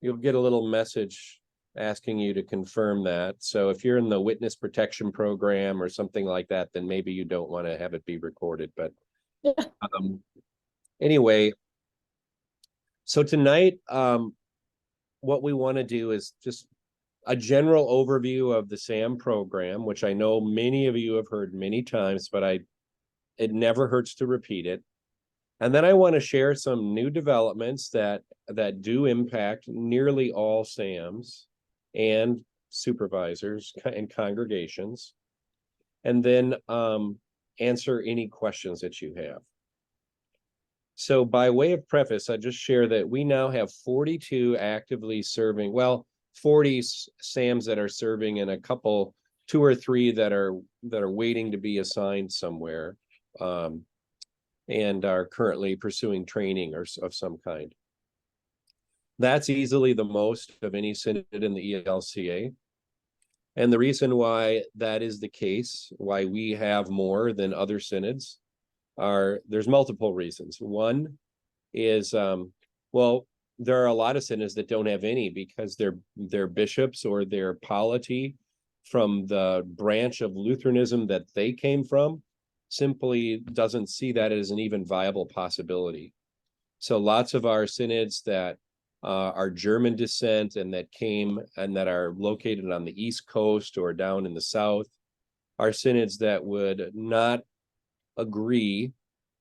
you'll get a little message asking you to confirm that. So if you're in the witness protection program or something like that, then maybe you don't want to have it be recorded. But um, anyway, so tonight, what we want to do is just a general overview of the SAM program, which I know many of you have heard many times, but it never hurts to repeat it. And then I want to share some new developments that do impact nearly all SAMs and supervisors and congregations, and then answer any questions that you have. So by way of preface, I just share that we now have 42 actively serving, well, 40 SAMs that are serving and a couple, 2 or 3 that are waiting to be assigned somewhere. And are currently pursuing training of some kind. That's easily the most of any synod in the ELCA. And the reason why that is the case, why we have more than other synods, there's multiple reasons. One is, well, there are a lot of synods that don't have any because their bishops or their polity from the branch of Lutheranism that they came from simply doesn't see that as an even viable possibility. So lots of our synods that are German descent and that came and that are located on the East Coast or down in the South are synods that would not agree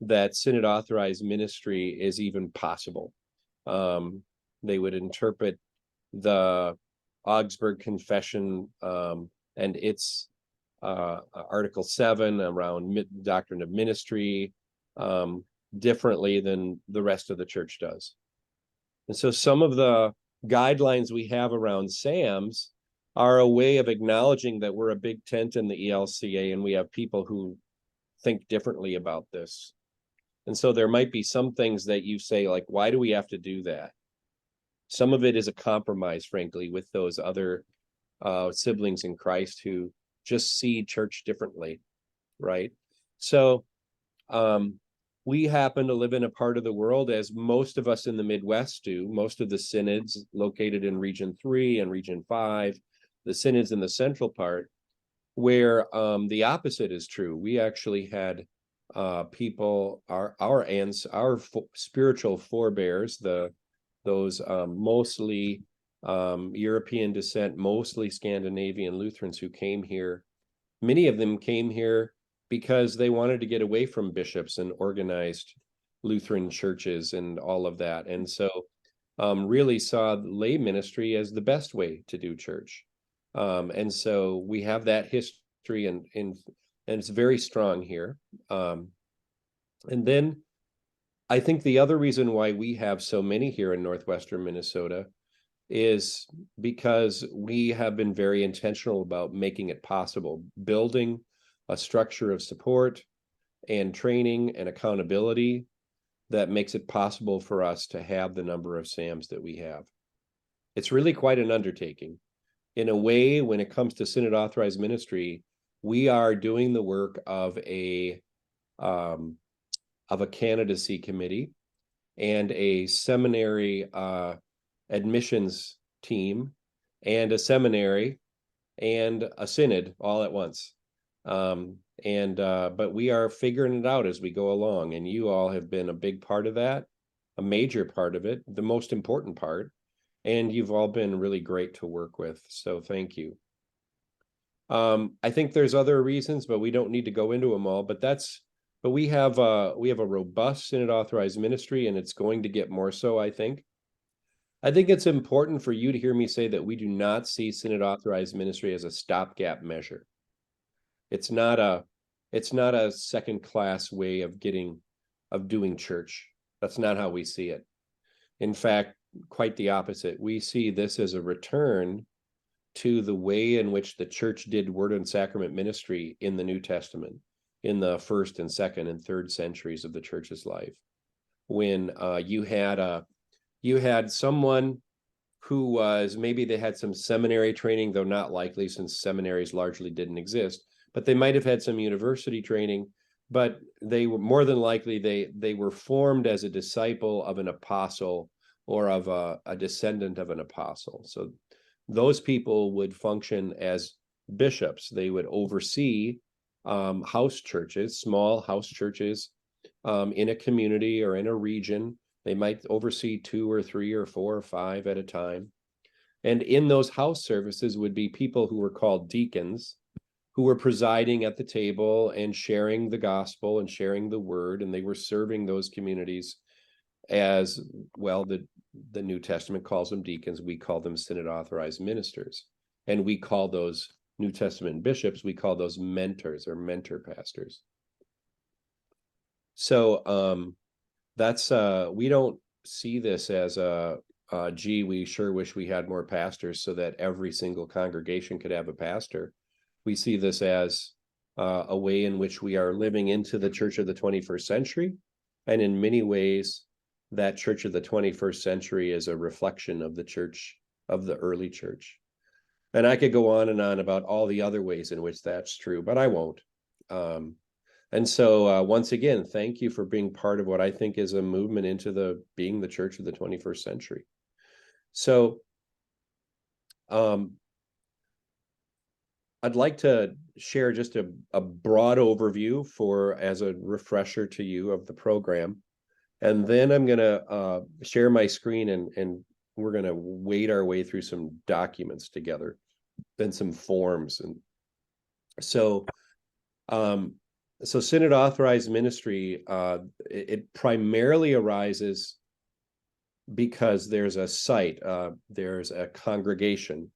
that synod authorized ministry is even possible. They would interpret the Augsburg Confession and its Article 7 around doctrine of ministry differently than the rest of the church does. And so some of the guidelines we have around SAMs are a way of acknowledging that we're a big tent in the ELCA and we have people who think differently about this. And so there might be some things that you say, like, why do we have to do that? Some of it is a compromise, frankly, with those other siblings in Christ who just see church differently, right? So we happen to live in a part of the world, as most of us in the Midwest do, most of the synods located in Region 3 and Region 5, the synods in the central part, where the opposite is true. We actually had people, our spiritual forebears, those mostly European descent, mostly Scandinavian Lutherans who came here. Many of them came here because they wanted to get away from bishops and organized Lutheran churches and all of that. And so really saw lay ministry as the best way to do church. And so we have that history and it's very strong here. And then I think the other reason why we have so many here in northwestern Minnesota is because we have been very intentional about making it possible, building a structure of support and training and accountability that makes it possible for us to have the number of SAMs that we have. It's really quite an undertaking. In a way, when it comes to synod authorized ministry, we are doing the work of a candidacy committee and a seminary admissions team and a seminary and a synod all at once. But we are figuring it out as we go along, and you all have been a big part of that, a major part of it, the most important part, and you've all been really great to work with. So thank you. I think there's other reasons, but we don't need to go into them all. But we have a robust synod authorized ministry, and it's going to get more so, I think. I think it's important for you to hear me say that we do not see synod authorized ministry as a stopgap measure. It's not a second class way of doing church. That's not how we see it. In fact, quite the opposite. We see this as a return to the way in which the church did word and sacrament ministry in the New Testament, in the first and second and third centuries of the church's life, when you had someone who was, maybe they had some seminary training, though not likely since seminaries largely didn't exist, but they might have had some university training, but they were more than likely they were formed as a disciple of an apostle or of a descendant of an apostle. So those people would function as bishops. They would oversee house churches, small house churches in a community or in a region. They might oversee 2 or 3 or 4 or 5 at a time. And in those house services would be people who were called deacons, who were presiding at the table and sharing the gospel and sharing the word, and they were serving those communities as well. The New Testament calls them deacons. We call them synod authorized ministers, and we call those New Testament bishops, we call those mentors or mentor pastors. So that's we don't see this as gee, we sure wish we had more pastors so that every single congregation could have a pastor. We see this as a way in which we are living into the church of the 21st century. And in many ways, that church of the 21st century is a reflection of the church of the early church. And I could go on and on about all the other ways in which that's true, but I won't. And so once again, thank you for being part of what I think is a movement into being the church of the 21st century. So I'd like to share just a broad overview as a refresher to you of the program. And then I'm going to share my screen and we're going to wade our way through some documents together, then some forms. And so synod authorized ministry, it primarily arises because there's a site, there's a congregation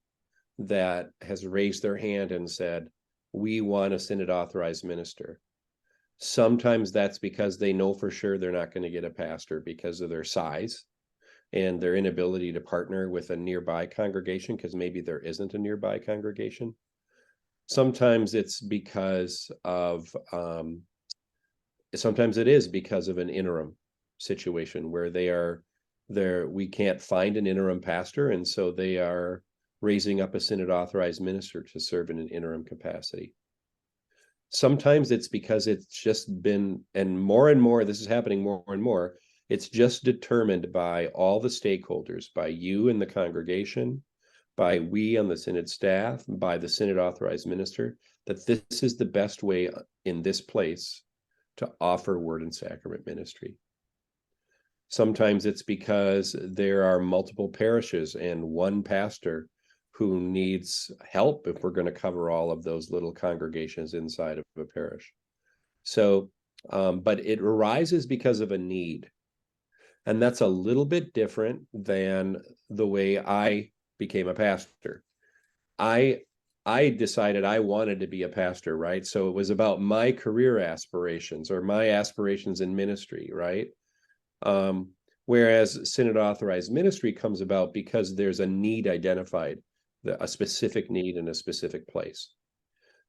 that has raised their hand and said, we want a synod authorized minister. Sometimes that's because they know for sure they're not going to get a pastor because of their size and their inability to partner with a nearby congregation, because maybe there isn't a nearby congregation. Sometimes it's because of, sometimes it is because of an interim situation where we can't find an interim pastor, and so they are raising up a synod authorized minister to serve in an interim capacity. Sometimes it's because it's just been, and more, this is happening more and more, it's just determined by all the stakeholders, by you in the congregation, by we on the synod staff, by the synod authorized minister, that this is the best way in this place to offer word and sacrament ministry. Sometimes it's because there are multiple parishes and one pastor who needs help if we're going to cover all of those little congregations inside of a parish. So, but it arises because of a need. And that's a little bit different than the way I became a pastor. I decided I wanted to be a pastor, right? So it was about my career aspirations or my aspirations in ministry, right? Whereas synod authorized ministry comes about because there's a need identified, a specific need in a specific place.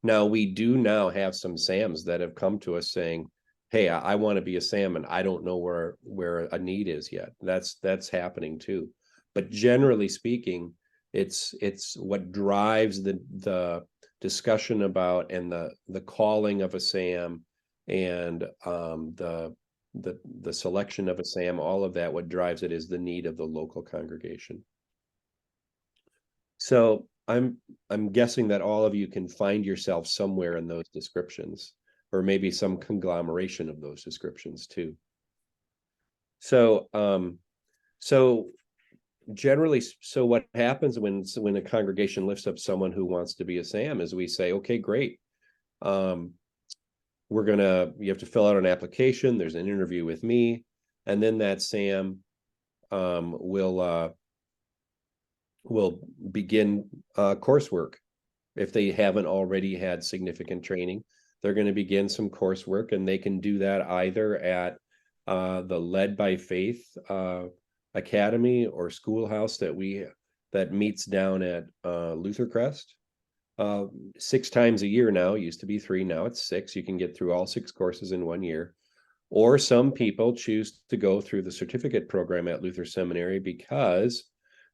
Now, we do now have some SAMs that have come to us saying, hey, I want to be a SAM and I don't know where a need is yet. That's happening too. But generally speaking, it's what drives the discussion about and the calling of a SAM and the selection of a SAM, all of that, what drives it is the need of the local congregation. So I'm guessing that all of you can find yourself somewhere in those descriptions, or maybe some conglomeration of those descriptions too. So generally, what happens when a congregation lifts up someone who wants to be a SAM is we say, okay, great. You have to fill out an application. There's an interview with me, and then that SAM will begin coursework. If they haven't already had significant training, they're going to begin some coursework, and they can do that either at the Led by Faith Academy or schoolhouse that meets down at Luther Crest 6 times a year now. It used to be 3, now it's 6. You can get through all 6 courses in 1 year. Or some people choose to go through the certificate program at Luther Seminary because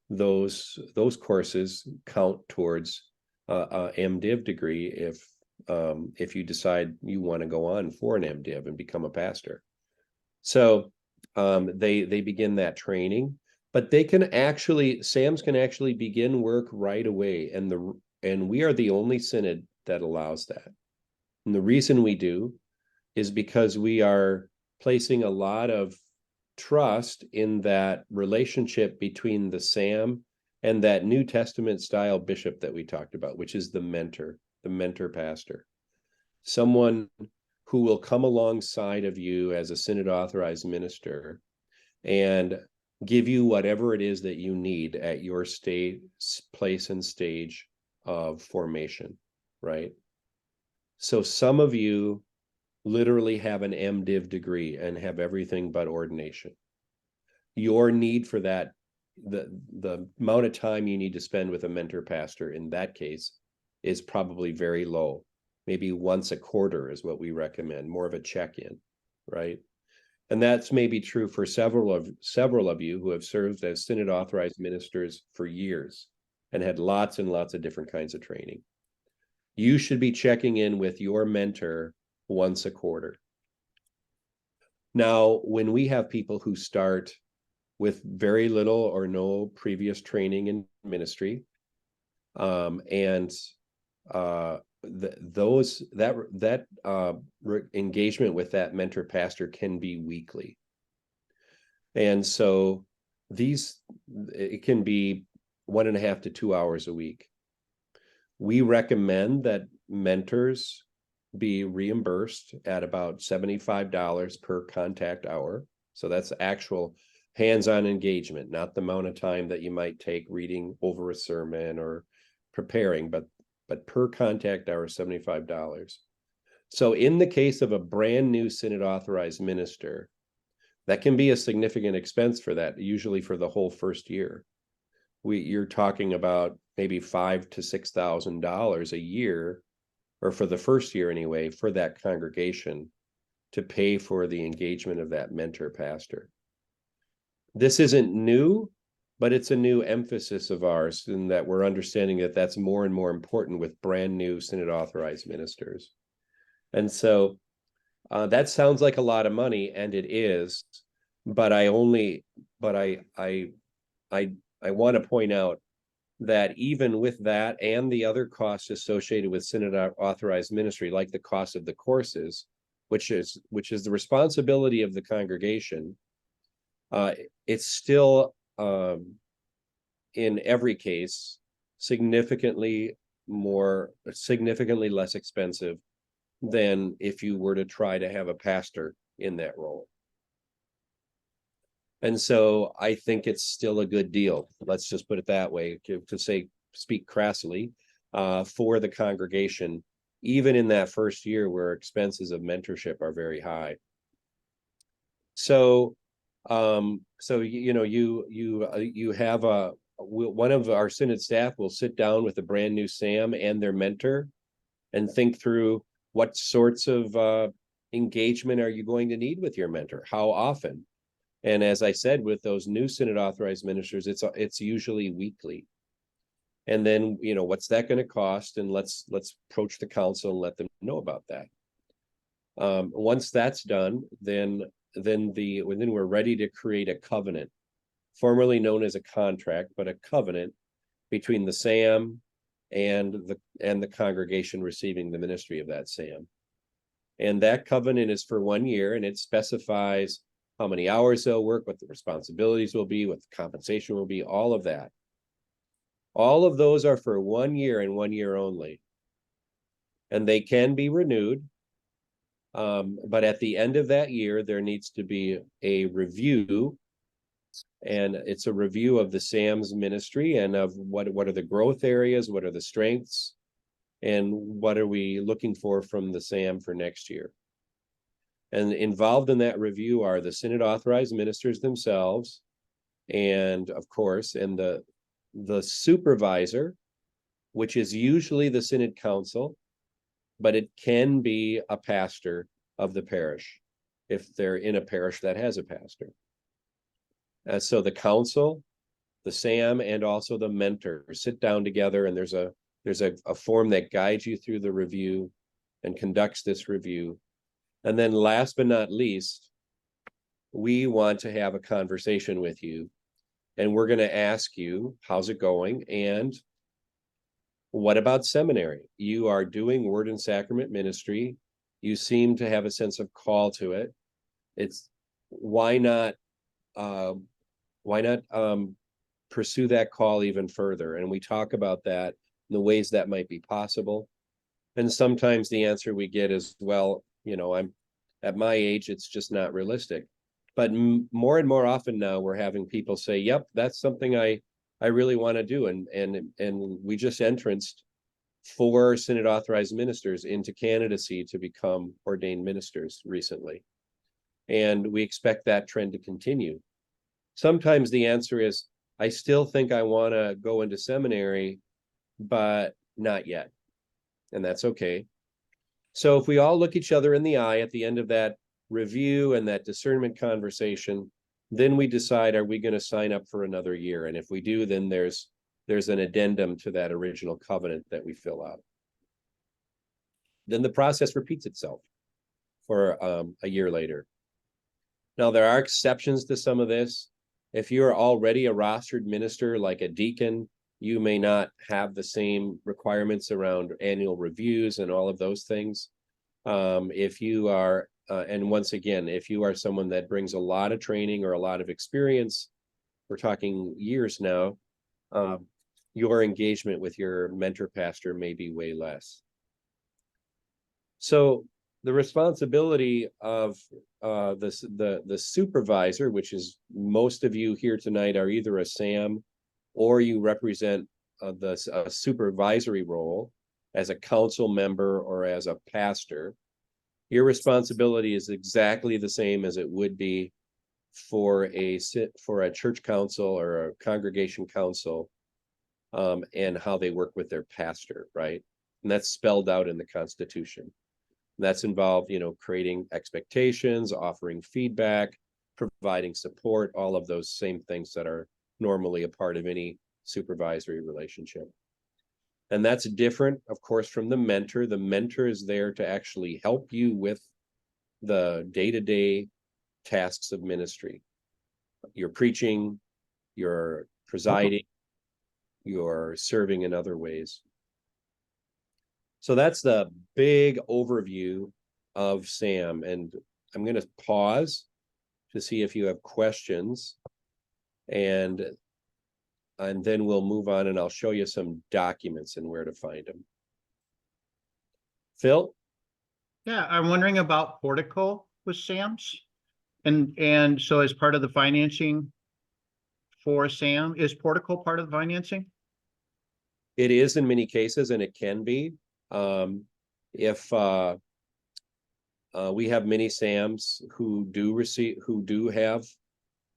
those courses count towards a MDiv degree if you decide you want to go on for an MDiv and become a pastor. So they begin that training. but SAMs can actually begin work right away. And we are the only synod that allows that. And the reason we do is because we are placing a lot of trust in that relationship between the SAM and that New Testament style bishop that we talked about, which is the mentor pastor, someone who will come alongside of you as a synod authorized minister and give you whatever it is that you need at your place and stage of formation, right? So some of you literally have an MDiv degree and have everything but ordination. Your need for that, the amount of time you need to spend with a mentor pastor in that case is probably very low. Maybe once a quarter is what we recommend, more of a check-in, right? And that's maybe true for several of you who have served as synod authorized ministers for years and had lots and lots of different kinds of training. You should be checking in with your mentor once a quarter. Now, when we have people who start with very little or no previous training in ministry, engagement with that mentor pastor can be weekly. And so it can be 1.5 to 2 hours a week. We recommend that mentors be reimbursed at about $75 per contact hour. So that's actual hands-on engagement, not the amount of time that you might take reading over a sermon or preparing, but per contact hour, $75. So in the case of a brand new synod authorized minister, that can be a significant expense for that, usually for the whole first year. You're talking about maybe $5,000 to $6,000 a year, or for the first year anyway, for that congregation to pay for the engagement of that mentor pastor. This isn't new, but it's a new emphasis of ours in that we're understanding that that's more and more important with brand new synod authorized ministers. And so that sounds like a lot of money, and it is, but I want to point out that even with that and the other costs associated with synod authorized ministry, like the cost of the courses, which is the responsibility of the congregation, it's still in every case significantly less expensive than if you were to try to have a pastor in that role. And so I think it's still a good deal. Let's just put it that way, to speak crassly, for the congregation, even in that first year where expenses of mentorship are very high. So, you have one of our synod staff will sit down with a brand new SAM and their mentor and think through what sorts of engagement are you going to need with your mentor, how often. And as I said, with those new synod authorized ministers, it's usually weekly. And then, what's that going to cost? And let's approach the council and let them know about that. Once that's done, then we're ready to create a covenant, formerly known as a contract, but a covenant between the SAM and the congregation receiving the ministry of that SAM. And that covenant is for 1 year, and it specifies how many hours they'll work, what the responsibilities will be, what the compensation will be, all of that. All of those are for 1 year and 1 year only. And they can be renewed. But at the end of that year, there needs to be a review. And it's a review of the SAM's ministry and of what are the growth areas, what are the strengths, and what are we looking for from the SAM for next year. And involved in that review are the synod authorized ministers themselves, and of course, and the supervisor, which is usually the synod council, but it can be a pastor of the parish if they're in a parish that has a pastor. So the council, the SAM, and also the mentor sit down together, and there's a form that guides you through the review and conducts this review. And then last but not least, we want to have a conversation with you And we're going to ask you, how's it going? And what about seminary? You are doing word and sacrament ministry. You seem to have a sense of call to it. It's why not uh, pursue that call even further? And we talk about that, the ways that might be possible. And sometimes the answer we get is, well, I'm at my age, it's just not realistic. But more and more often now, we're having people say, yep, that's something I really want to do. And we just entranced 4 synod authorized ministers into candidacy to become ordained ministers recently. And we expect that trend to continue. Sometimes the answer is, I still think I want to go into seminary, but not yet. And that's okay. So if we all look each other in the eye at the end of that review and that discernment conversation, then we decide, are we going to sign up for another year? And if we do, then there's an addendum to that original covenant that we fill out. Then the process repeats itself for a year later. Now, there are exceptions to some of this. If you're already a rostered minister, like a deacon, you may not have the same requirements around annual reviews and all of those things. If you are, and once again, if you are someone that brings a lot of training or a lot of experience, we're talking years now, your engagement with your mentor pastor may be way less. So the responsibility of the supervisor, which is most of you here tonight are either a SAM or you represent the supervisory role as a council member or as a pastor. Your responsibility is exactly the same as it would be for a church council or a congregation council, and how they work with their pastor, right? And that's spelled out in the Constitution. And that's involved, creating expectations, offering feedback, providing support, all of those same things that are normally a part of any supervisory relationship. And that's different, of course, from the mentor. The mentor is there to actually help you with the day-to-day tasks of ministry. You're preaching, you're presiding, you're serving in other ways. So that's the big overview of SAM. And I'm going to pause to see if you have questions. And then we'll move on and I'll show you some documents and where to find them. Phil? Yeah, I'm wondering about Portico with SAMs. And so as part of the financing for SAM, is Portico part of the financing? It is in many cases, and it can be. If we have many SAMs who do have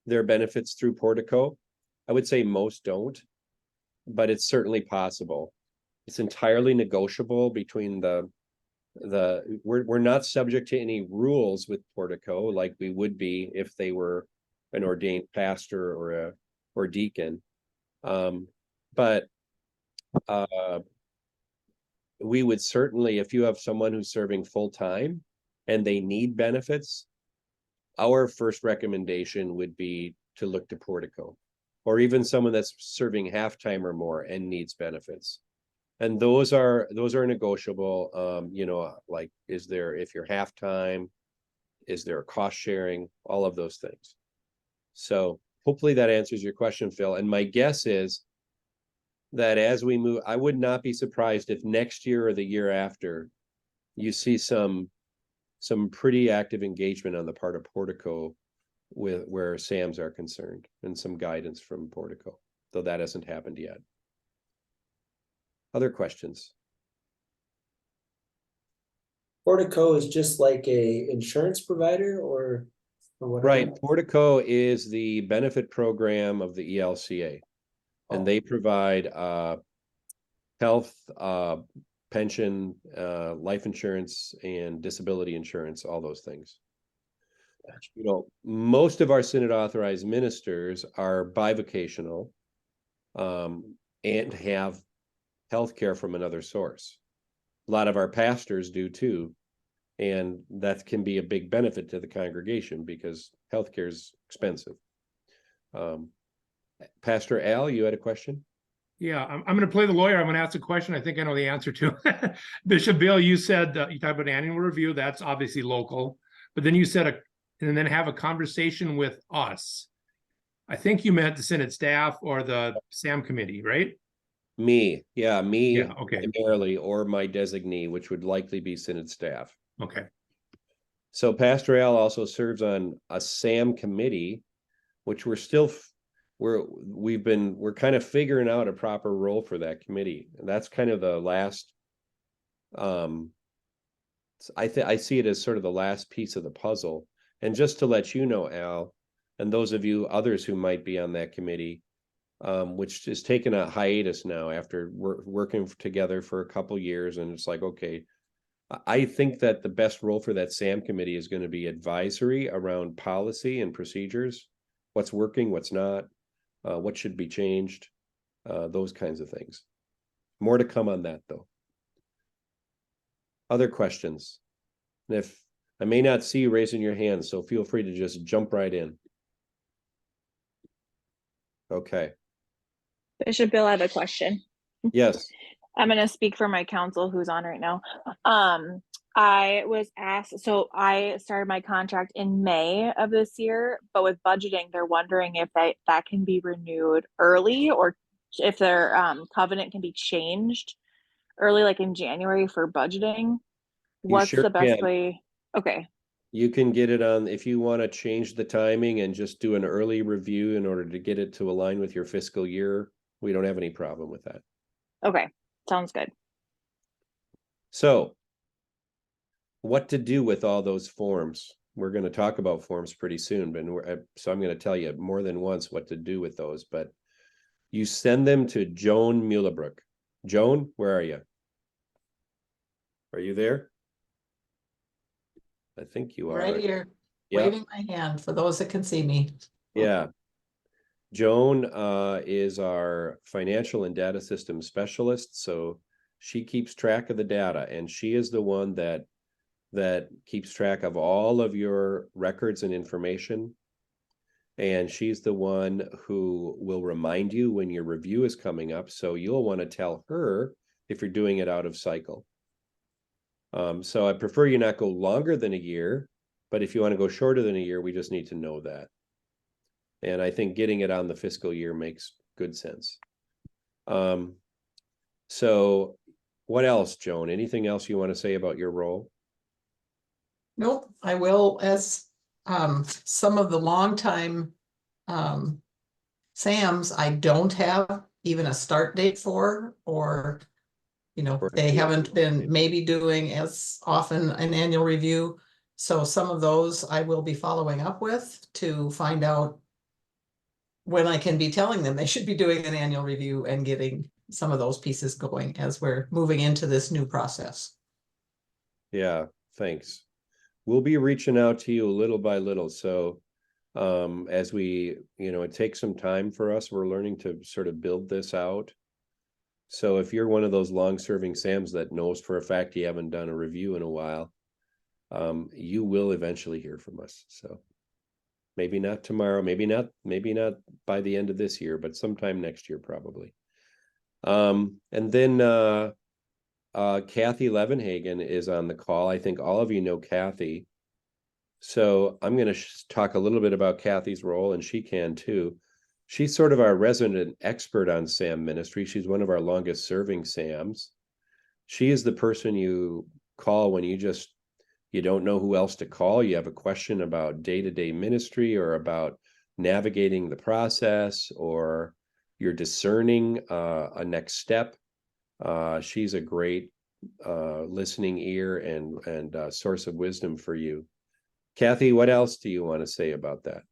their benefits through Portico. I would say most don't, but it's certainly possible. It's entirely negotiable between we're not subject to any rules with Portico like we would be if they were an ordained pastor or deacon. But we would certainly, if you have someone who's serving full time and they need benefits, our first recommendation would be to look to Portico, or even someone that's serving half-time or more and needs benefits. And those are negotiable. Like, if you're half-time, is there a cost sharing, all of those things. So hopefully that answers your question, Phil. And my guess is that as we move, I would not be surprised if next year or the year after you see some pretty active engagement on the part of Portico with where SAMs are concerned, and some guidance from Portico, though that hasn't happened yet. Other questions? Portico is just like a insurance provider or whatever? Right. Portico is the benefit program of the ELCA, and they provide health, pension, life insurance, and disability insurance, all those things. Most of our synod authorized ministers are bivocational, and have health care from another source. A lot of our pastors do too. And that can be a big benefit to the congregation because healthcare is expensive. Pastor Al, you had a question? Yeah, I'm going to play the lawyer. I'm going to ask a question I think I know the answer to. Bishop Bill, you said you talked about annual review. That's obviously local, but then you said and then have a conversation with us. I think you meant the Senate staff or the SAM committee, right? Me, yeah, me Yeah, okay. primarily, or my designee, which would likely be Synod staff. Okay. So Pastor Al also serves on a SAM committee, which we're kind of figuring out a proper role for that committee. And that's kind of the last, I see it as sort of the last piece of the puzzle. And just to let you know, Al, and those of you others who might be on that committee, which is taking a hiatus now after working together for a couple years, and it's like, okay, I think that the best role for that SAM committee is going to be advisory around policy and procedures, what's working, what's not, what should be changed, those kinds of things. More to come on that, though. Other questions? And if I may not see you raising your hand, so feel free to just jump right in. Okay. Bishop Bill, I have a question. Yes. I'm going to speak for my counsel who's on right now. I was asked, so I started my contract in May of this year, but with budgeting, they're wondering if that can be renewed early or if their covenant can be changed early, like in January for budgeting. What's sure the best can. way? Okay. You can get it on, if you want to change the timing and just do an early review in order to get it to align with your fiscal year, we don't have any problem with that. Okay. Sounds good. So, what to do with all those forms? We're going to talk about forms pretty soon, but so I'm going to tell you more than once what to do with those, but you send them to Joan Muehlebrook. Joan, where are you? Are you there? I think you are. Right here, Yep. waving my hand for those that can see me. Yeah. Joan is our financial and data system specialist. So she keeps track of the data, and she is the one that keeps track of all of your records and information. And she's the one who will remind you when your review is coming up. So you'll want to tell her if you're doing it out of cycle. So I prefer you not go longer than a year, but if you want to go shorter than a year, we just need to know that. And I think getting it on the fiscal year makes good sense. So what else, Joan? Anything else you want to say about your role? Nope, I will, as some of the longtime SAMs I don't have even a start date for, or they haven't been maybe doing as often an annual review. So some of those I will be following up with to find out when I can be telling them they should be doing an annual review and getting some of those pieces going as we're moving into this new process. Yeah, thanks. We'll be reaching out to you little by little. So as we, it takes some time for us. We're learning to sort of build this out. So if you're one of those long-serving SAMs that knows for a fact you haven't done a review in a while, you will eventually hear from us. So maybe not tomorrow, maybe not by the end of this year, but sometime next year probably. And then Kathy Levenhagen is on the call. I think all of you know Kathy. So I'm going to talk a little bit about Kathy's role, and she can too. She's sort of our resident expert on SAM ministry. She's one of our longest serving SAMs. She is the person you call when you don't know who else to call. You have a question about day-to-day ministry or about navigating the process, or you're discerning a next step. She's a great listening ear and source of wisdom for you. Kathy, what else do you want to say about that?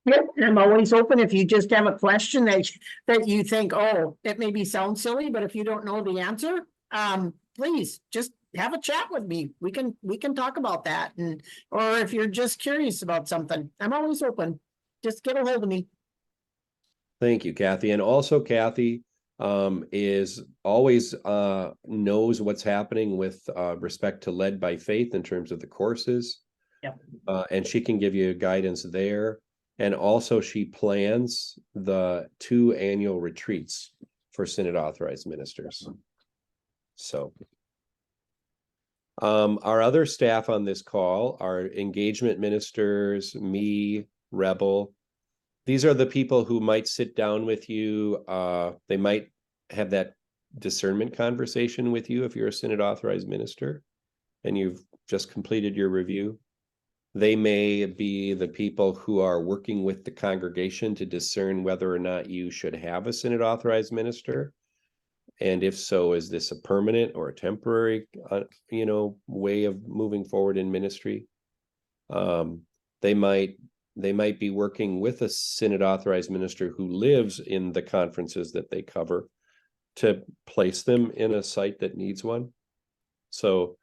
Yep, I'm always open if you just have a question that you think, oh, it maybe sounds silly, but if you don't know the answer, please just have a chat with me. We can talk about that, or if you're just curious about something, I'm always open. Just get a hold of me. Thank you, Kathy. And also Kathy is always knows what's happening with respect to Led by Faith in terms of the courses. Yep. And she can give you guidance there. And also she plans the 2 annual retreats for Synod authorized ministers. So our other staff on this call are engagement ministers, me, Rebel. These are the people who might sit down with you. They might have that discernment conversation with you if you're a Synod authorized minister and you've just completed your review. They may be the people who are working with the congregation to discern whether or not you should have a Synod authorized minister. And if so, is this a permanent or a temporary, way of moving forward in ministry? They might be working with a Synod authorized minister who lives in the conferences that they cover to place them in a site that needs one. So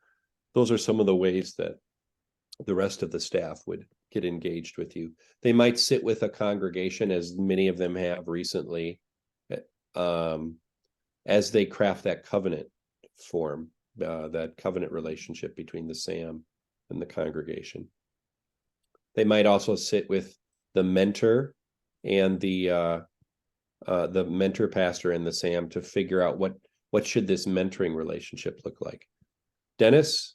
those are some of the ways that the rest of the staff would get engaged with you. They might sit with a congregation, as many of them have recently, as they craft that covenant form, that covenant relationship between the SAM and the congregation. They might also sit with the mentor and the mentor pastor and the SAM to figure out what should this mentoring relationship look like. Dennis?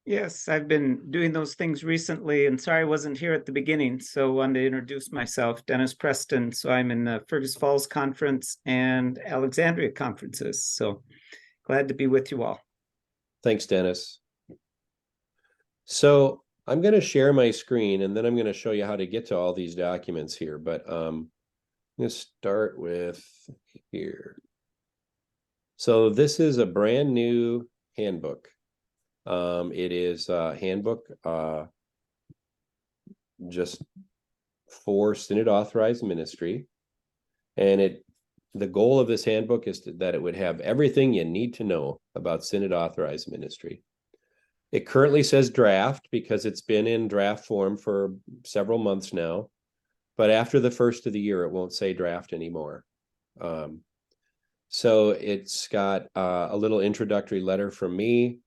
Yes, I've been doing those things recently, and sorry I wasn't here at the beginning, so I wanted to introduce myself, Dennis Preston. So I'm in the Fergus Falls Conference and Alexandria conferences, so glad to be with you all. Thanks, Dennis. So I'm going to share my screen, and then I'm going to show you how to get to all these documents here, but I'm going to start with here. So this is a brand new handbook. It is a handbook just for Synod authorized ministry, and the goal of this handbook is that it would have everything you need to know about Synod authorized ministry. It currently says draft because it's been in draft form for several months now, but after the first of the year it won't say draft anymore. So it's got a little introductory letter from me,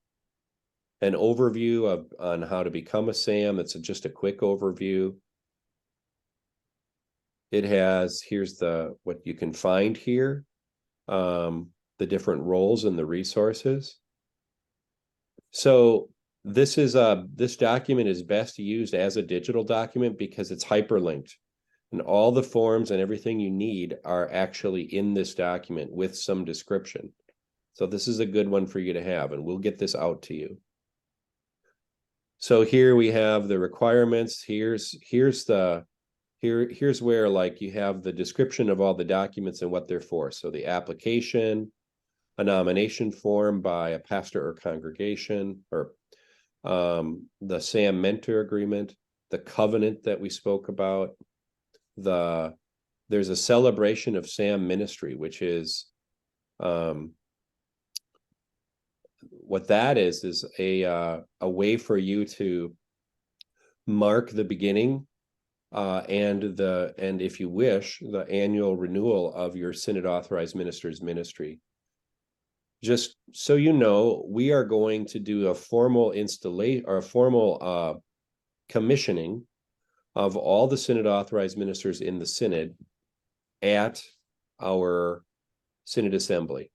an overview on how to become a SAM. It's just a quick overview. It has, here's what you can find here, the different roles and the resources. So this document is best used as a digital document because it's hyperlinked, and all the forms and everything you need are actually in this document with some description. So this is a good one for you to have, and we'll get this out to you. So here we have the requirements. Here's where, like, you have the description of all the documents and what they're for. So the application, a nomination form by a pastor or congregation, or the SAM mentor agreement, the covenant that we spoke about. There's a celebration of SAM ministry, which is what that is a way for you to mark the beginning and if you wish, the annual renewal of your Synod authorized minister's ministry. Just so you know, we are going to do a formal installation or a formal commissioning of all the Synod authorized ministers in the Synod at our Synod assembly.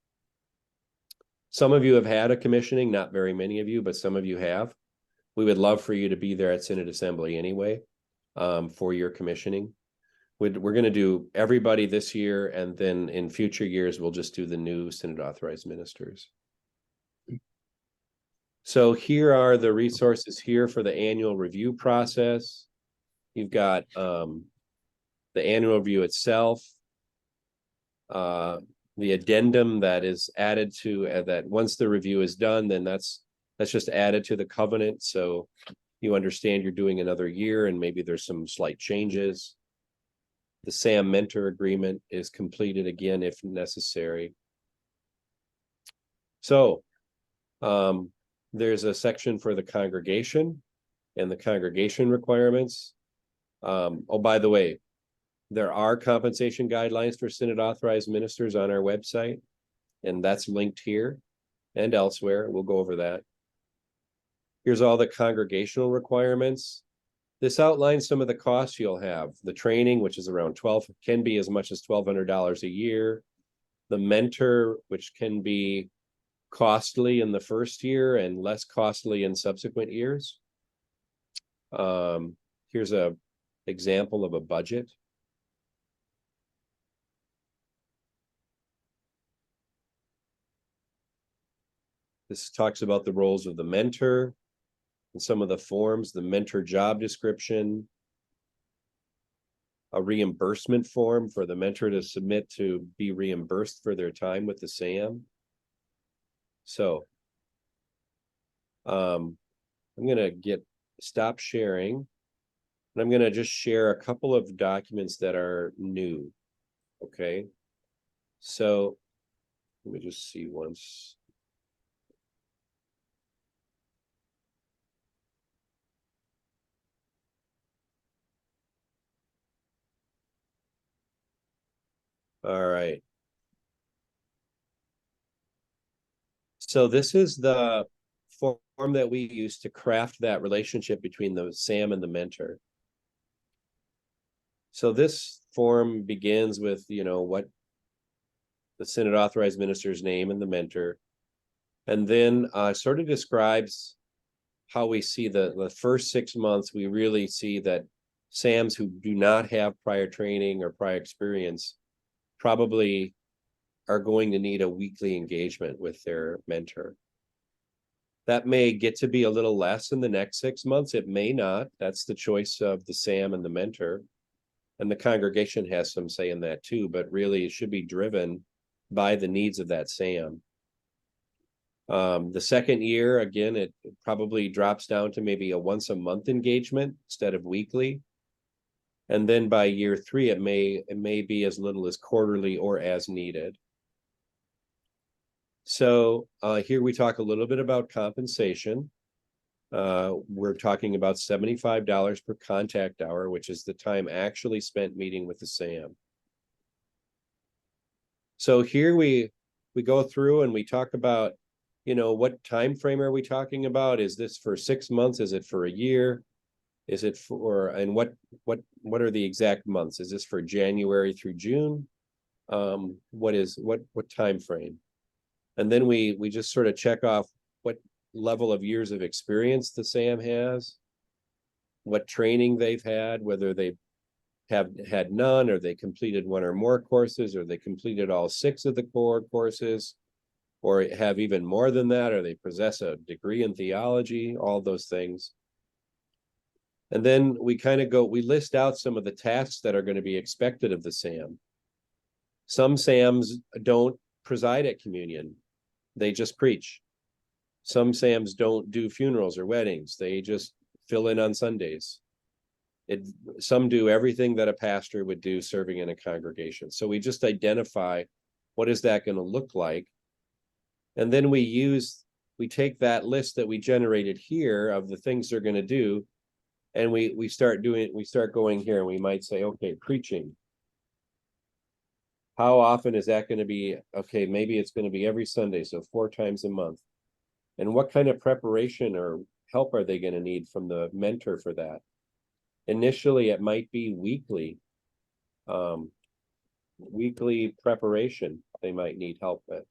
Some of you have had a commissioning, not very many of you, but some of you have. We would love for you to be there at Synod assembly anyway, for your commissioning. We're going to do everybody this year, and then in future years, we'll just do the new Synod authorized ministers. So here are the resources here for the annual review process. You've got the annual review itself, the addendum that is added to that once the review is done, then that's just added to the covenant. So you understand you're doing another year and maybe there's some slight changes. The SAM mentor agreement is completed again if necessary. So there's a section for the congregation and the congregation requirements. Oh, by the way, there are compensation guidelines for Synod authorized ministers on our website, and that's linked here and elsewhere. We'll go over that. Here's all the congregational requirements. This outlines some of the costs you'll have. The training, which is around 12, can be as much as $1,200 a year. The mentor, which can be costly in the first year and less costly in subsequent years. Here's a example of a budget. This talks about the roles of the mentor and some of the forms, the mentor job description, a reimbursement form for the mentor to submit to be reimbursed for their time with the SAM. So I'm gonna stop sharing, and I'm gonna just share a couple of documents that are new. Okay, so let me just see once. All right. So this is the form that we use to craft that relationship between the SAM and the mentor. So this form begins with, what the Senate authorized minister's name and the mentor, and then sort of describes how we see the first 6 months. We really see that SAMs who do not have prior training or prior experience probably are going to need a weekly engagement with their mentor. That may get to be a little less in the next 6 months. It may not. That's the choice of the SAM and the mentor. And the congregation has some say in that too, but really it should be driven by the needs of that SAM. The second year, again, it probably drops down to maybe a once a month engagement instead of weekly. And then by year 3, it may be as little as quarterly or as needed. So here we talk a little bit about compensation. We're talking about $75 per contact hour, which is the time actually spent meeting with the SAM. So here we go through and we talk about, what time frame are we talking about? Is this for 6 months? Is it for a year? Is it for, and what are the exact months? Is this for January through June? What time frame? And then we just sort of check off what level of years of experience the SAM has, what training they've had, whether they have had none, or they completed 1 or more courses, or they completed all 6 of the core courses, or have even more than that, or they possess a degree in theology, all those things. And then we list out some of the tasks that are going to be expected of the SAM. Some SAMs don't preside at communion. They just preach. Some SAMs don't do funerals or weddings. They just fill in on Sundays. Some do everything that a pastor would do serving in a congregation. So we just identify what is that going to look like. And then we take that list that we generated here of the things they're going to do, and we start going here, and we might say, okay, preaching. How often is that going to be? Okay, maybe it's going to be every Sunday, so 4 times a month. And what kind of preparation or help are they going to need from the mentor for that? Initially, it might be weekly preparation they might need help with.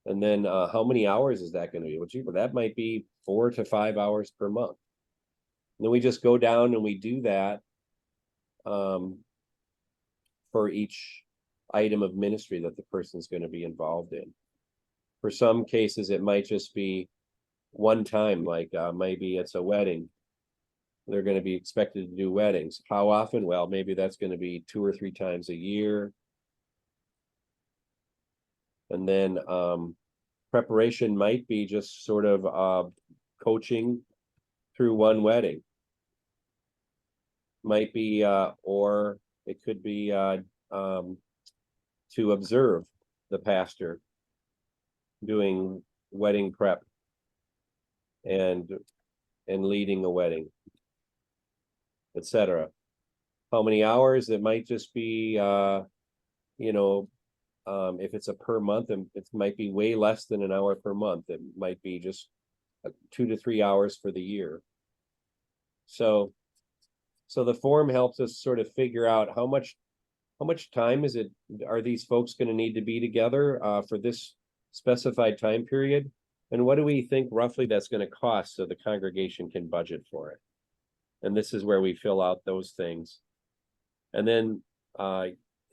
And then how many hours is that going to be? Well, that might be 4 to 5 hours per month. And then we just go down and we do that for each item of ministry that the person's going to be involved in. For some cases, it might just be one time, like maybe it's a wedding. They're going to be expected to do weddings. How often? Well, maybe that's going to be 2 or 3 times a year. And then preparation might be just sort of coaching through one wedding. Might be, or it could be to observe the pastor doing wedding prep and leading a wedding, etc. How many hours? It might just be, if it's a per month, and it might be way less than an hour per month. It might be just 2 to 3 hours for the year. So the form helps us sort of figure out how much time are these folks going to need to be together for this specified time period? And what do we think roughly that's going to cost so the congregation can budget for it? And this is where we fill out those things. And then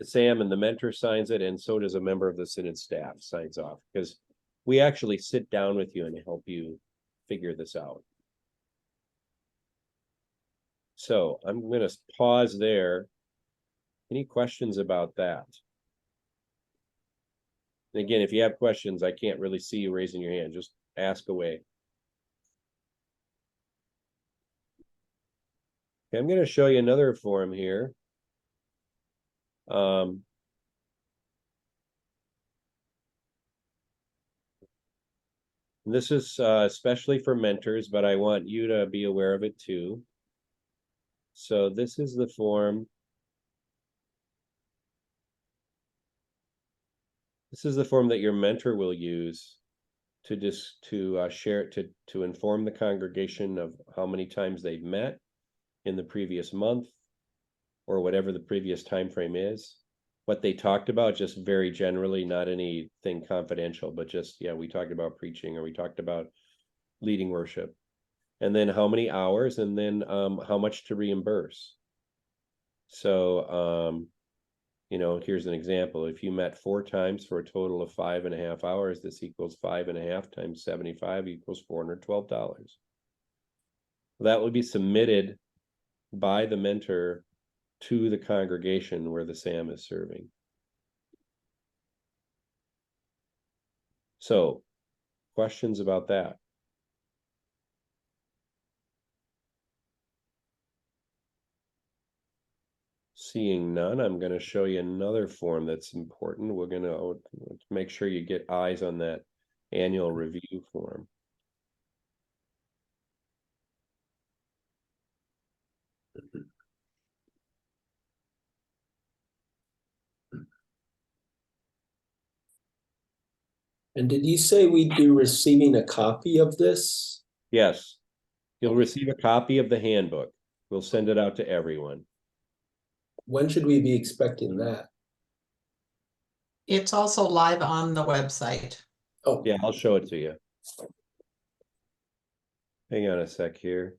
Sam and the mentor signs it, and so does a member of the Synod staff signs off, because we actually sit down with you and help you figure this out. So I'm going to pause there. Any questions about that? And again, if you have questions, I can't really see you raising your hand. Just ask away. Okay, I'm going to show you another form here. This is especially for mentors, but I want you to be aware of it too. So this is the form. This is the form that your mentor will use to share to inform the congregation of how many times they've met in the previous month, or whatever the previous time frame is. What they talked about, just very generally, not anything confidential, but just, yeah, we talked about preaching, or we talked about leading worship. And then how many hours, and then how much to reimburse. So here's an example. If you met 4 times for a total of 5.5 hours, this equals 5.5 times 75 equals $412. That would be submitted by the mentor to the congregation where the SAM is serving. So, questions about that? Seeing none, I'm going to show you another form that's important. We're going to make sure you get eyes on that annual review form. And did you say we'd be receiving a copy of this? Yes, you'll receive a copy of the handbook. We'll send it out to everyone. When should we be expecting that? It's also live on the website. Oh, Yeah, I'll show it to you. Hang on a sec here.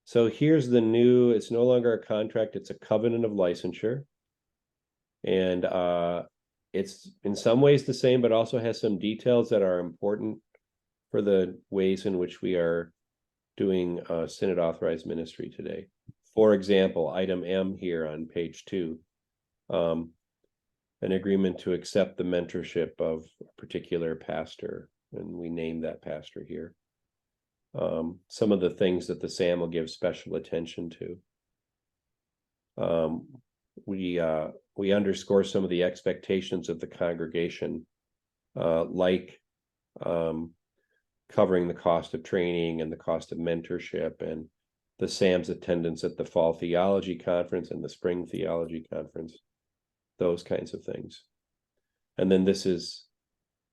So here's the new, it's no longer a contract, it's a covenant of licensure. And it's in some ways the same, but also has some details that are important for the ways in which we are doing Synod authorized ministry today. For example, item M here on page 2, an agreement to accept the mentorship of a particular pastor, and we name that pastor here. Some of the things that the SAM will give special attention to. We underscore some of the expectations of the congregation, like covering the cost of training and the cost of mentorship, and the SAM's attendance at the fall theology conference and the spring theology conference, those kinds of things. And then this is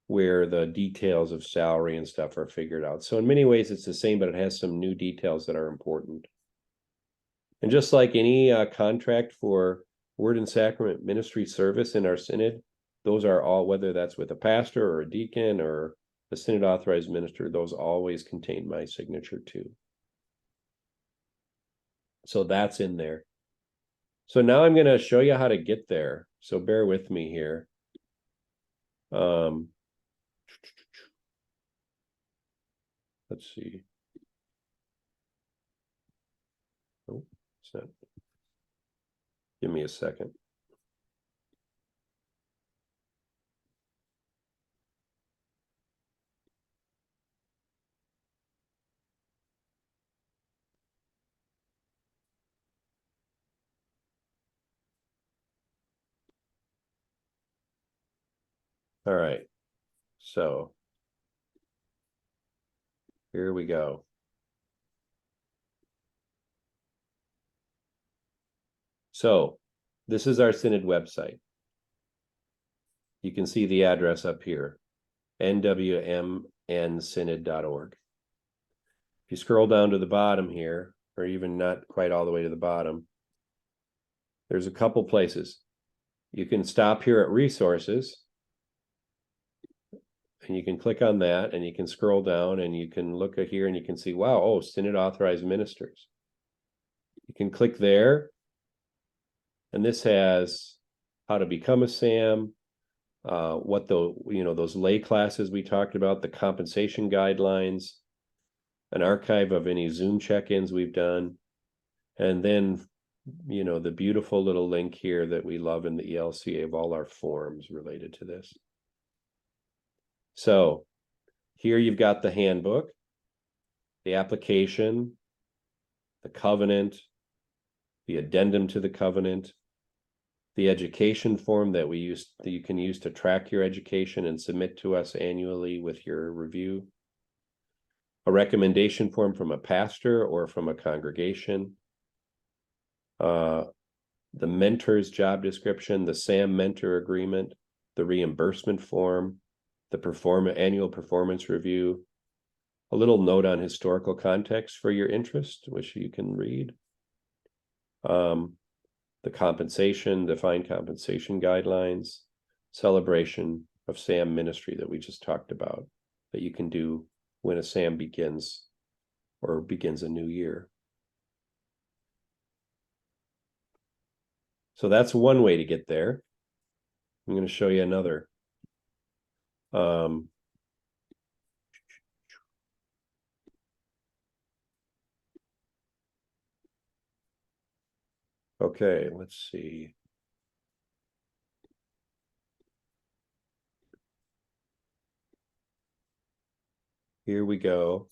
where the details of salary and stuff are figured out. So in many ways it's the same, but it has some new details that are important. And just like any contract for word and sacrament ministry service in our synod, those are all, whether that's with a pastor or a deacon or a synod authorized minister, those always contain my signature too. So that's in there. So now I'm going to show you how to get there. So bear with me here. Let's see. Oh, it's not. Give me a second. All right. So here we go. So this is our synod website. You can see the address up here, nwmnsynod.org. If you scroll down to the bottom here, or even not quite all the way to the bottom, there's a couple places. You can stop here at resources, and you can click on that, and you can scroll down, and you can look at here, and you can see, wow, oh, Synod authorized ministers. You can click there, and this has how to become a SAM, what those lay classes we talked about, the compensation guidelines, an archive of any Zoom check-ins we've done, and then the beautiful little link here that we love in the ELCA of all our forms related to this. So here you've got the handbook, the application, the covenant, the addendum to the covenant, the education form that you can use to track your education and submit to us annually with your review, a recommendation form from a pastor or from a congregation, the mentor's job description, the SAM mentor agreement, the reimbursement form, the annual performance review, a little note on historical context for your interest, which you can read, the compensation, defined compensation guidelines, celebration of SAM ministry that we just talked about, that you can do when a SAM begins a new year. So that's one way to get there. I'm going to show you another. Okay, let's see. Here we go.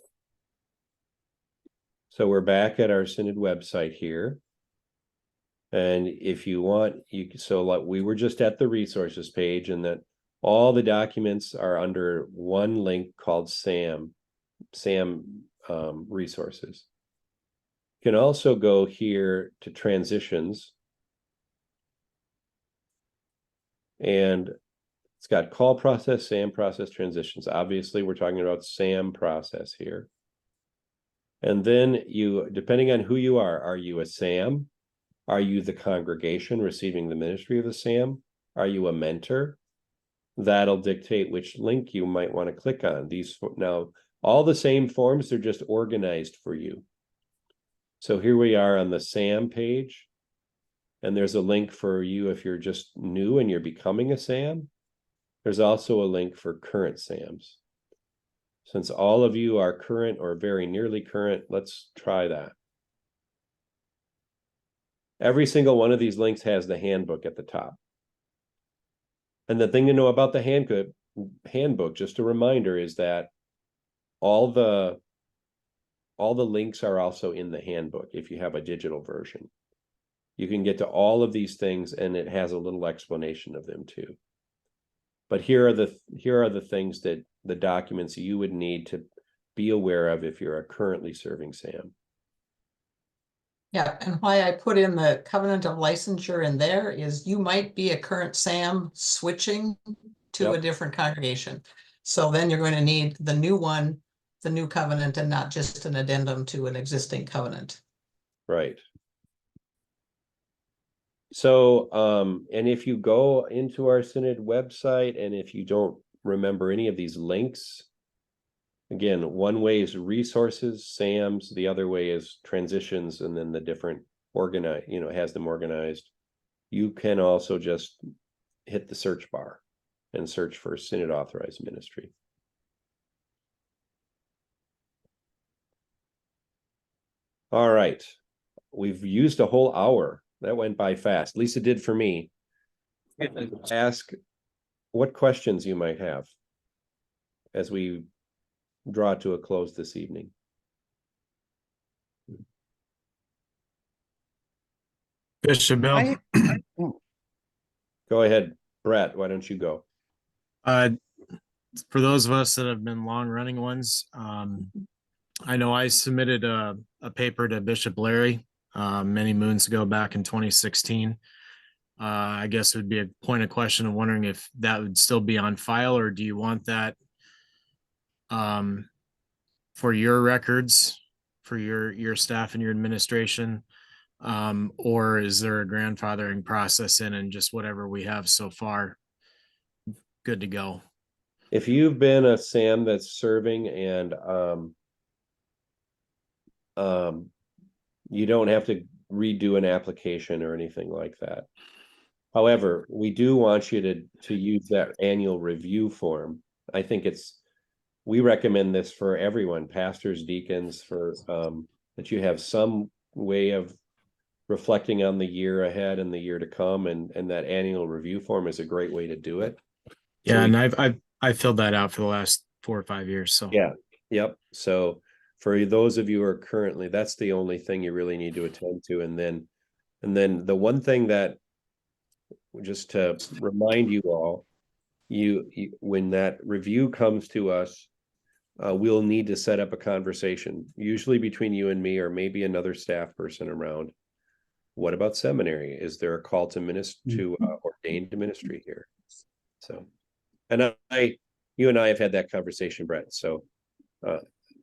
So we're back at our Synod website here. And if you want, like we were just at the resources page, and that all the documents are under one link called SAM resources. You can also go here to transitions, and it's got call process, SAM process, transitions. Obviously, we're talking about SAM process here. And then depending on who you are you a SAM? Are you the congregation receiving the ministry of the SAM? Are you a mentor? That'll dictate which link you might want to click on. Now, all the same forms, they're just organized for you. So here we are on the SAM page, and there's a link for you if you're just new and you're becoming a SAM. There's also a link for current SAMs. Since all of you are current or very nearly current, let's try that. Every single one of these links has the handbook at the top. And the thing to know about the handbook, just a reminder, is that all the links are also in the handbook if you have a digital version. You can get to all of these things, and it has a little explanation of them too. But here are the things that the documents you would need to be aware of if you're a currently serving SAM. Yeah, and why I put in the covenant of licensure in there is you might be a current SAM switching to a different congregation. So then you're going to need the new one, the new covenant, and not just an addendum to an existing covenant. Right. So, and if you go into our Synod website, and if you don't remember any of these links, again, one way is resources, SAMs, the other way is transitions, and then the different has them organized. You can also just hit the search bar and search for Synod authorized ministry. All right. We've used a whole hour. That went by fast. Lisa did for me. Ask what questions you might have as we draw to a close this evening. Bishop Bill. Go ahead, Brett. Why don't you go? For those of us that have been long running ones, I know I submitted a paper to Bishop Larry many moons ago back in 2016. I guess it would be a point of question of wondering if that would still be on file, or do you want that for your records, for your staff and your administration? Or is there a grandfathering process in and just whatever we have so far, good to go? If you've been a SAM that's serving and you don't have to redo an application or anything like that. However, we do want you to use that annual review form. I think we recommend this for everyone, pastors, deacons, for that you have some way of reflecting on the year ahead and the year to come, and that annual review form is a great way to do it. Yeah, and I've filled that out for the last 4 or 5 years. So yeah, yep. So for those of you who are currently, that's the only thing you really need to attend to. And then the one thing that, just to remind you all, you when that review comes to us, we'll need to set up a conversation, usually between you and me, or maybe another staff person around. What about seminary? Is there a call to ordained ministry here? So, and you and I have had that conversation, Brett. So,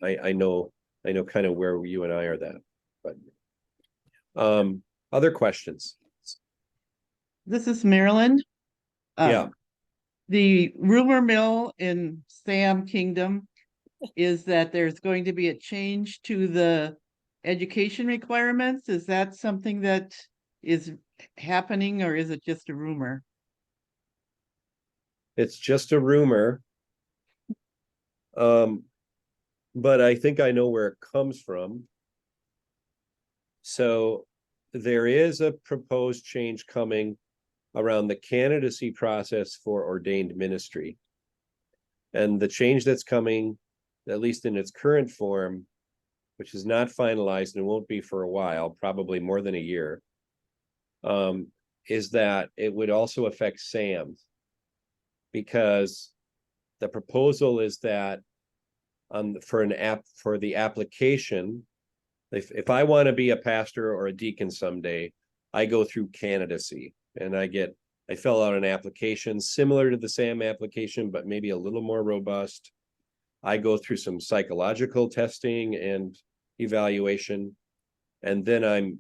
I know kind of where you and I are that, but other questions? This is Marilyn. Yeah. The rumor mill in Sam Kingdom is that there's going to be a change to the education requirements. Is that something that is happening, or is it just a rumor? It's just a rumor. But I think I know where it comes from. So there is a proposed change coming around the candidacy process for ordained ministry. And the change that's coming, at least in its current form, which is not finalized and won't be for a while, probably more than a year, is that it would also affect SAMs, because the proposal is that for the application, if I want to be a pastor or a deacon someday, I go through candidacy and I fill out an application similar to the SAM application, but maybe a little more robust. I go through some psychological testing and evaluation, and then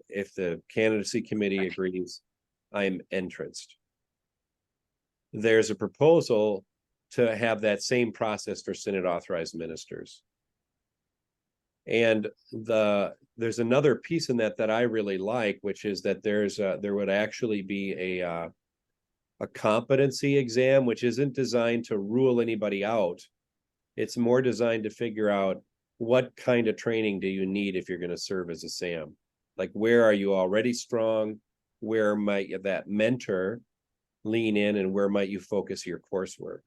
if the candidacy committee agrees, I'm entranced. There's a proposal to have that same process for Synod authorized ministers. And there's another piece in that I really like, which is that there would actually be a competency exam, which isn't designed to rule anybody out. It's more designed to figure out what kind of training do you need if you're going to serve as a SAM. Like, where are you already strong? Where might that mentor lean in, and where might you focus your coursework?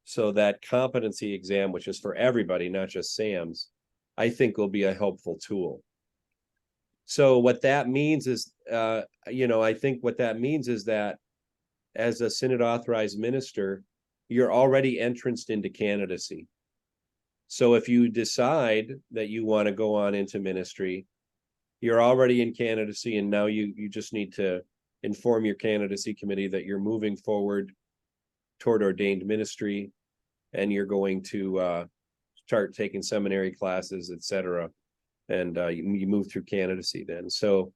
So that competency exam, which is for everybody, not just SAMs, I think will be a helpful tool. So what that means is, I think what that means is that as a Synod authorized minister, you're already entranced into candidacy. So if you decide that you want to go on into ministry, you're already in candidacy, and now you just need to inform your candidacy committee that you're moving forward toward ordained ministry, and you're going to start taking seminary classes, etc. And you move through candidacy then. So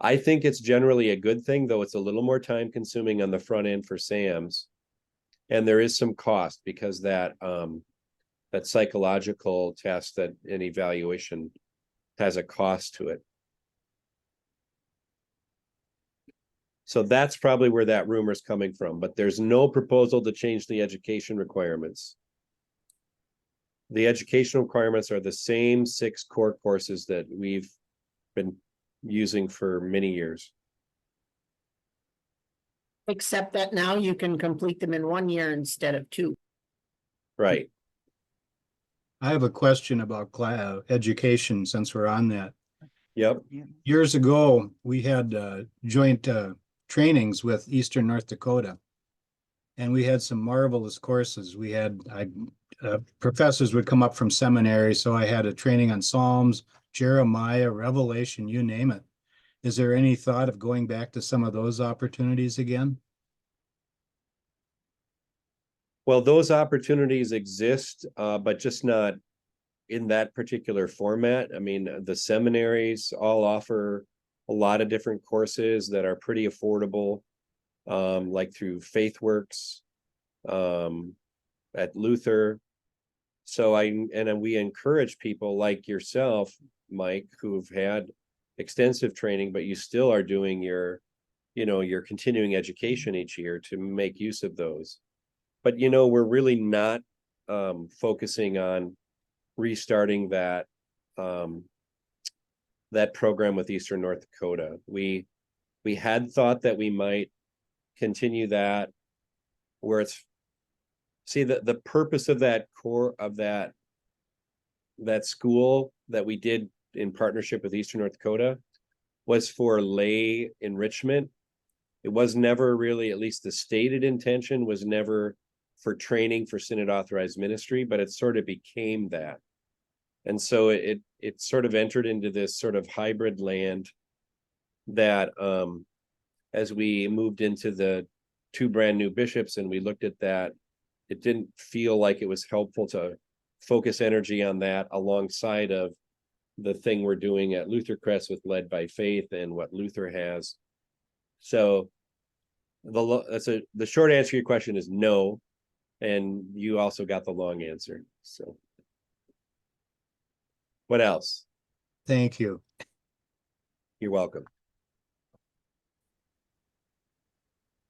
I think it's generally a good thing, though it's a little more time consuming on the front end for SAMs. And there is some cost, because that psychological test, that an evaluation, has a cost to it. So that's probably where that rumor is coming from, but there's no proposal to change the education requirements. The educational requirements are the same 6 core courses that we've been using for many years. Except that now you can complete them in 1 year instead of 2. Right. I have a question about education, since we're on that. Yep. Years ago, we had joint trainings with Eastern North Dakota, and we had some marvelous courses. We had professors would come up from seminary, so I had a training on Psalms, Jeremiah, Revelation, you name it. Is there any thought of going back to some of those opportunities again? Well, those opportunities exist, but just not in that particular format. I mean, the seminaries all offer a lot of different courses that are pretty affordable, like through FaithWorks, at Luther. So we encourage people like yourself, Mike, who've had extensive training, but you still are doing your continuing education each year, to make use of those. But we're really not focusing on restarting that program with Eastern North Dakota. We had thought that we might continue that, where the purpose of that that school that we did in partnership with Eastern North Dakota was for lay enrichment. It was never really, at least the stated intention was never for training for Synod authorized ministry, but it sort of became that. And so it sort of entered into this sort of hybrid land that as we moved into the 2 brand new bishops and we looked at that, it didn't feel like it was helpful to focus energy on that alongside of the thing we're doing at Luther Crest with Led by Faith and what Luther has. So the short answer to your question is no. And you also got the long answer. So what else? Thank you. You're welcome.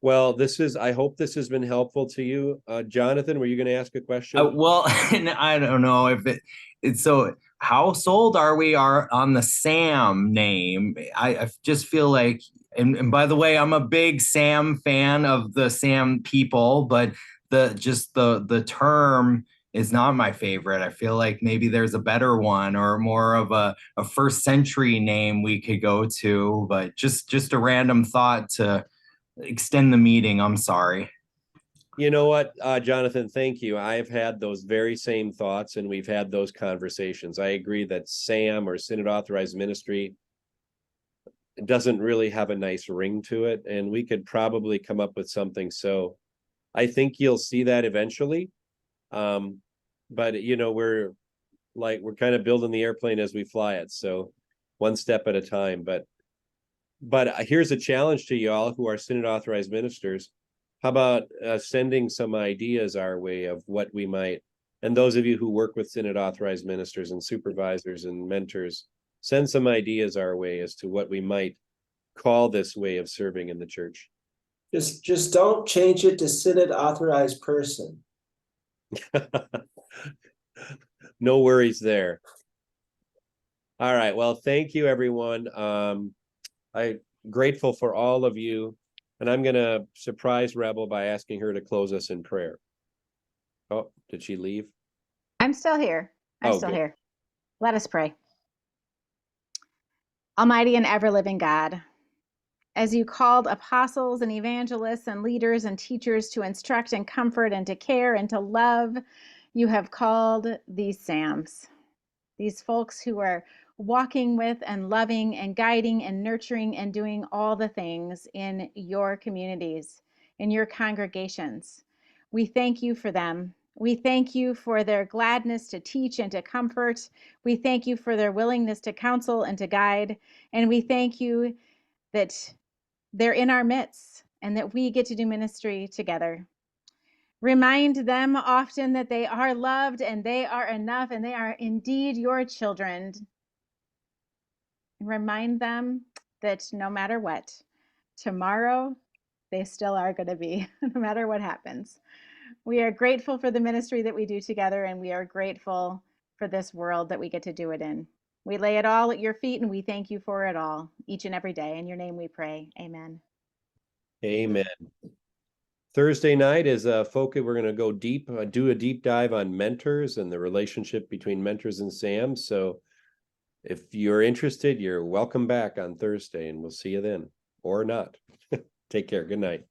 Well, I hope this has been helpful to you. Jonathan, were you going to ask a question? Well, and I don't know if it's so. How sold are we on the Sam name? I just feel like, and by the way, I'm a big Sam fan of the Sam people, but the term is not my favorite. I feel like maybe there's a better one or more of a first century name we could go to, but just a random thought to extend the meeting. I'm sorry. You know what, Jonathan, thank you. I've had those very same thoughts and we've had those conversations. I agree that SAM or Synod Authorized Ministry doesn't really have a nice ring to it, and we could probably come up with something. So I think you'll see that eventually. But we're kind of building the airplane as we fly it. So one step at a time. But here's a challenge to you all who are Synod authorized ministers. How about sending some ideas our way of what we might, and those of you who work with Synod authorized ministers and supervisors and mentors, send some ideas our way as to what we might call this way of serving in the church. Just don't change it to Synod authorized person. No worries there. All right. Well, thank you, everyone. I'm grateful for all of you. And I'm going to surprise Rebel by asking her to close us in prayer. Oh, did she leave? I'm still here. I'm still good. here. Let us pray. Almighty and ever-living God, as you called apostles and evangelists and leaders and teachers to instruct and comfort and to care and to love, you have called these Sams, these folks who are walking with and loving and guiding and nurturing and doing all the things in your communities, in your congregations. We thank you for them. We thank you for their gladness to teach and to comfort. We thank you for their willingness to counsel and to guide. And we thank you that they're in our midst and that we get to do ministry together. Remind them often that they are loved and they are enough and they are indeed your children. Remind them that no matter what, tomorrow they still are going to be, no matter what happens. We are grateful for the ministry that we do together, and we are grateful for this world that we get to do it in. We lay it all at your feet, and we thank you for it all, each and every day. In your name we pray. Amen. Amen. Thursday night is a focus. We're going to go deep, do a deep dive on mentors and the relationship between mentors and SAM. So if you're interested, you're welcome back on Thursday, and we'll see you then, or not. Take care. Good night.